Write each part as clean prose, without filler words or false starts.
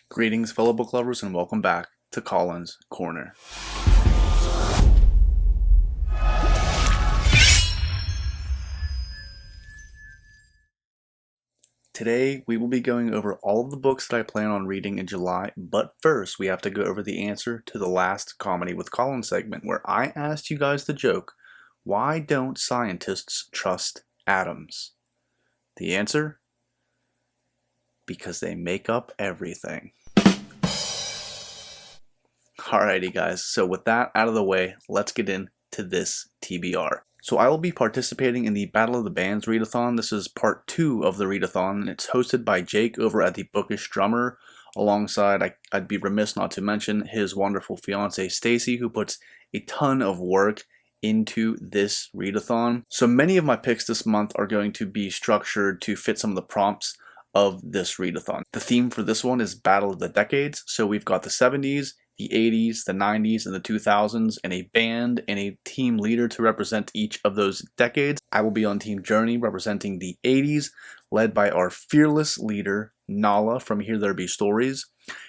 Greetings, fellow book lovers, and welcome back to Colin's Corner. Today, we will be going over all of the books that I plan on reading in July, but first, we have to go over the answer to the last Comedy with Colin segment, where I asked you guys the joke, why don't scientists trust atoms? The answer? Because they make up everything. Alrighty guys, so with that out of the way, let's get into this TBR. So I will be participating in the Battle of the Bands readathon. This is part 2 of the readathon, and it's hosted by Jake over at the Bookish Drummer, alongside, I'd be remiss not to mention, his wonderful fiancée Stacy, who puts a ton of work into this readathon. So many of my picks this month are going to be structured to fit some of the prompts of this readathon. The theme for this one is Battle of the Decades, so we've got the 70s, the 80s, the 90s, and the 2000s, and a band and a team leader to represent each of those decades. I will be on Team Journey representing the 80s, led by our fearless leader, Nala from Here There Be Stories.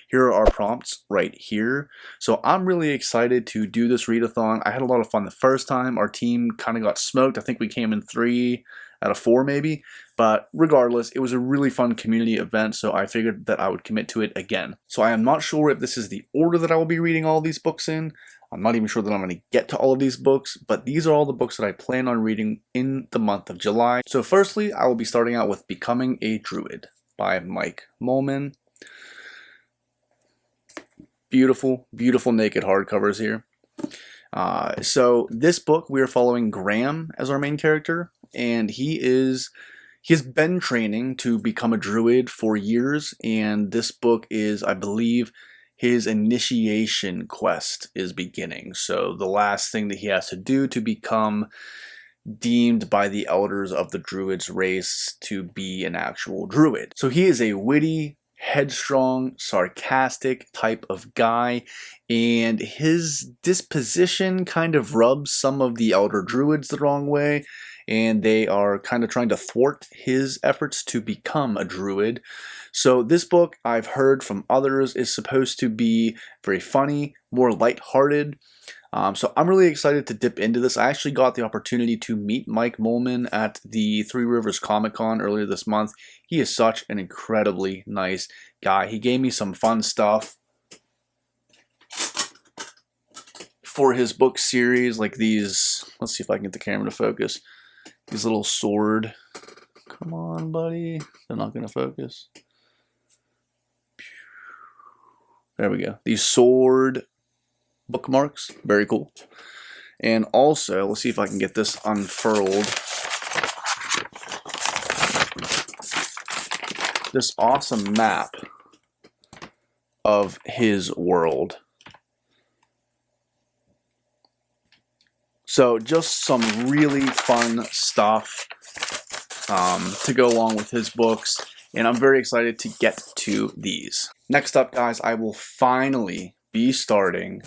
Here are our prompts right here. So I'm really excited to do this readathon. I had a lot of fun the first time. Our team kind of got smoked. I think we came in 3 out of 4 maybe, but regardless, it was a really fun community event, so I figured that I would commit to it again. So I am not sure if this is the order that I will be reading all these books in. I'm not even sure that I'm going to get to all of these books, but these are all the books that I plan on reading in the month of July. So firstly, I will be starting out with Becoming a Druid by Mike Molman. Beautiful, beautiful naked hardcovers here. So this book, we are following Graham as our main character, and he has been training to become a druid for years, and this book is, I believe, his initiation quest is beginning. So the last thing that he has to do to become deemed by the elders of the druid's race to be an actual druid. So he is a witty, headstrong, sarcastic type of guy, and his disposition kind of rubs some of the elder druids the wrong way, and they are kind of trying to thwart his efforts to become a druid. So this book, I've heard from others, is supposed to be very funny, more lighthearted. So I'm really excited to dip into this. I actually got the opportunity to meet Mike Molman at the Three Rivers Comic Con earlier this month. He is such an incredibly nice guy. He gave me some fun stuff for his book series, like these, let's see if I can get the camera to focus, these little sword, come on buddy, they're not going to focus. There we go. These sword bookmarks, very cool. And also, let's see if I can get this unfurled. This awesome map of his world. So just some really fun stuff to go along with his books, and I'm very excited to get to these. Next up, guys, I will finally be starting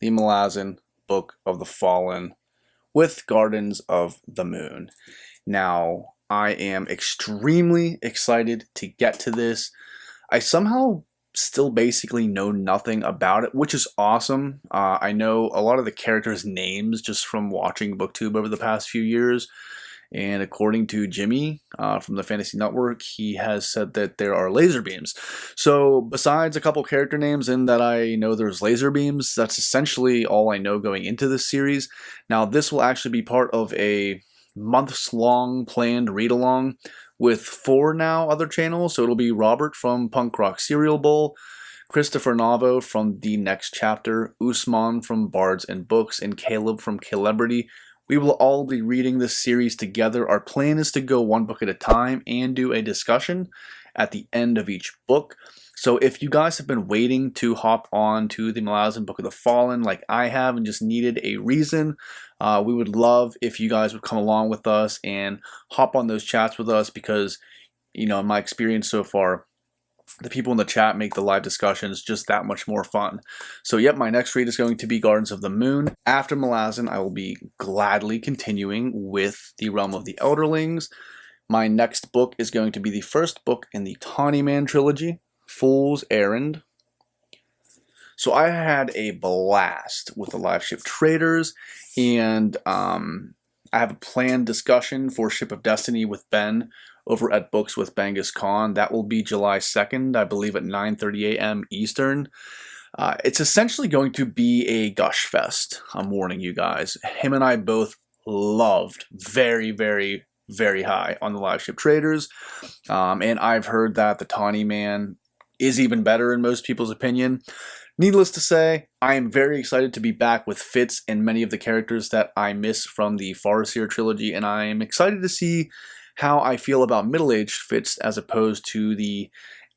the Malazan Book of the Fallen with Gardens of the Moon. Now, I am extremely excited to get to this. I somehow still basically know nothing about it, which is awesome. I know a lot of the characters' names just from watching BookTube over the past few years. And according to Jimmy from the Fantasy Network, he has said that there are laser beams. So besides a couple character names and that I know there's laser beams, that's essentially all I know going into this series. Now this will actually be part of a months-long planned read-along with 4 now other channels. So it'll be Robert from Punk Rock Cereal Bowl, Christopher Navo from The Next Chapter, Usman from Bards and Books, and Caleb from Celebrity. We will all be reading this series together. Our plan is to go one book at a time and do a discussion at the end of each book. So if you guys have been waiting to hop on to the Malazan Book of the Fallen like I have and just needed a reason, we would love if you guys would come along with us and hop on those chats with us because, you know, in my experience so far, the people in the chat make the live discussions just that much more fun. So yep, my next read is going to be Gardens of the Moon. After Malazan, I will be gladly continuing with the Realm of the Elderlings. My next book is going to be the first book in the Tawny Man trilogy. Fool's Errand. So I had a blast with the live ship traders, and I have a planned discussion for Ship of Destiny with Ben over at Books with Bengus Khan. That will be July 2nd, I believe at 9:30 a.m. Eastern. It's essentially going to be a gush fest, I'm warning you guys. Him and I both loved very, very, very high on the live ship traders, and I've heard that the Tawny man is even better in most people's opinion. Needless to say, I am very excited to be back with Fitz and many of the characters that I miss from the Farseer trilogy, and I am excited to see how I feel about middle-aged Fitz as opposed to the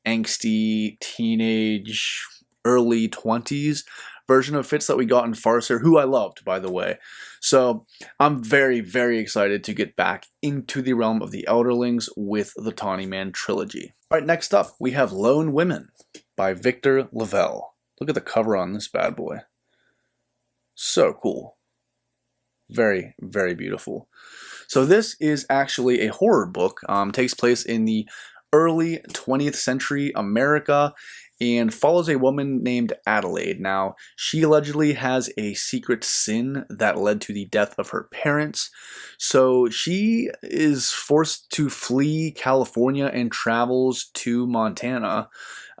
angsty, teenage, early 20s version of Fitz that we got in Farseer, who I loved, by the way. So I'm very, very excited to get back into the realm of the Elderlings with the Tawny Man trilogy. All right, next up, we have Lone Women by Victor Lavelle. Look at the cover on this bad boy. So cool. Very, very beautiful. So this is actually a horror book. Takes place in the early 20th century America and follows a woman named Adelaide. Now, she allegedly has a secret sin that led to the death of her parents. So she is forced to flee California and travels to Montana.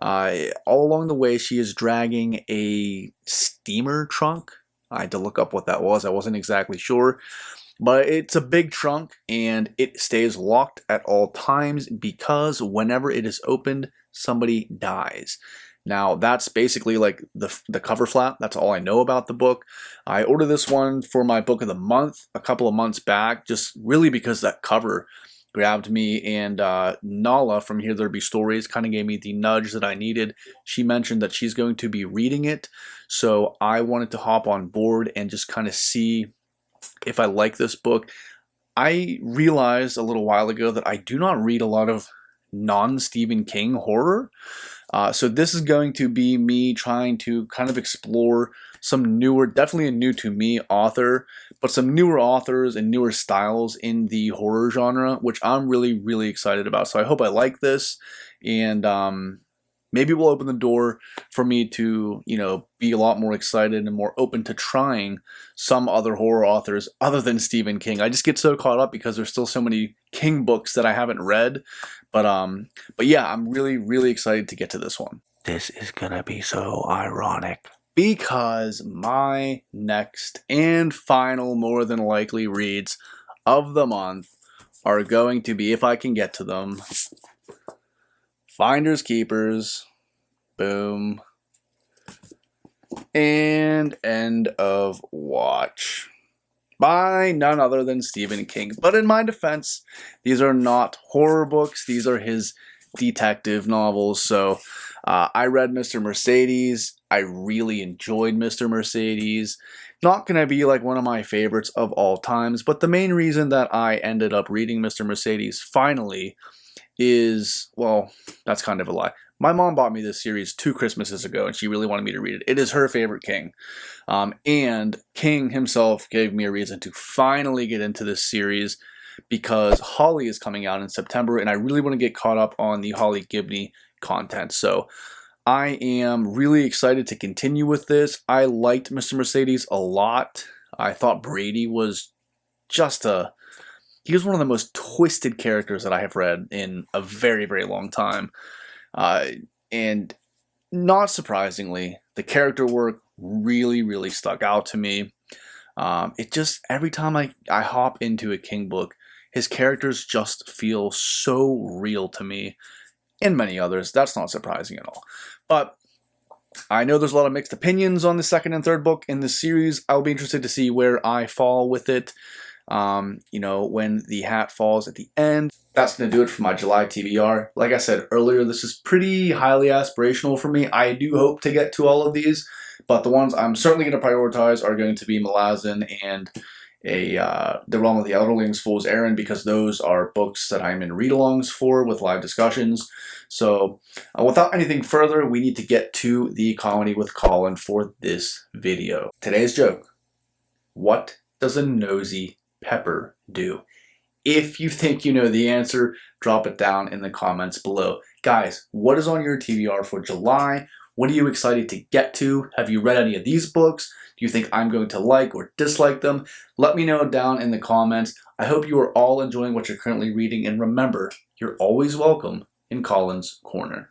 All along the way, she is dragging a steamer trunk. I had to look up what that was. I wasn't exactly sure. But it's a big trunk, and it stays locked at all times because whenever it is opened, somebody dies. Now, that's basically like the cover flap. That's all I know about the book. I ordered this one for my book of the month a couple of months back, just really because that cover grabbed me, and Nala from Here There Be Stories kind of gave me the nudge that I needed. She mentioned that she's going to be reading it, so I wanted to hop on board and just kind of see if I like this book. I realized a little while ago that I do not read a lot of non-Stephen King horror. So this is going to be me trying to kind of explore some newer, definitely a new to me author, but some newer authors and newer styles in the horror genre, which I'm really, really excited about. So I hope I like this, and maybe it will open the door for me to, be a lot more excited and more open to trying some other horror authors other than Stephen King. I just get so caught up because there's still so many King books that I haven't read. But yeah, I'm really, really excited to get to this one. This is gonna be so ironic because my next and final, more than likely, reads of the month are going to be, if I can get to them, Finders Keepers, boom, and End of Watch by none other than Stephen King. But in my defense, these are not horror books. These are his detective novels. So I read Mr. Mercedes. I really enjoyed Mr. Mercedes. Not going to be like one of my favorites of all times, but the main reason that I ended up reading Mr. Mercedes finally is, well, that's kind of a lie. My mom bought me this series 2 Christmases ago, and she really wanted me to read it. It is her favorite King. And King himself gave me a reason to finally get into this series because Holly is coming out in September, and I really want to get caught up on the Holly Gibney content. So I am really excited to continue with this. I liked Mr. Mercedes a lot. I thought Brady was he was one of the most twisted characters that I have read in a very, very long time. And not surprisingly, the character work really, really stuck out to me. It just, every time I hop into a King book, his characters just feel so real to me, and many others. That's not surprising at all. But I know there's a lot of mixed opinions on the second and third book in this series. I'll be interested to see where I fall with it. When the hat falls at the end. That's going to do it for my July TBR. Like I said earlier, this is pretty highly aspirational for me. I do hope to get to all of these, but the ones I'm certainly going to prioritize are going to be Malazan and The Realm of the Elderlings, Fool's Errand, because those are books that I'm in read-alongs for with live discussions. So without anything further, we need to get to the comedy with Colin for this video. Today's joke: what does a nosy pepper do? If you think you know the answer, drop it down in the comments below. Guys, what is on your TBR for July? What are you excited to get to? Have you read any of these books? Do you think I'm going to like or dislike them? Let me know down in the comments. I hope you are all enjoying what you're currently reading, and remember, you're always welcome in Colin's Corner.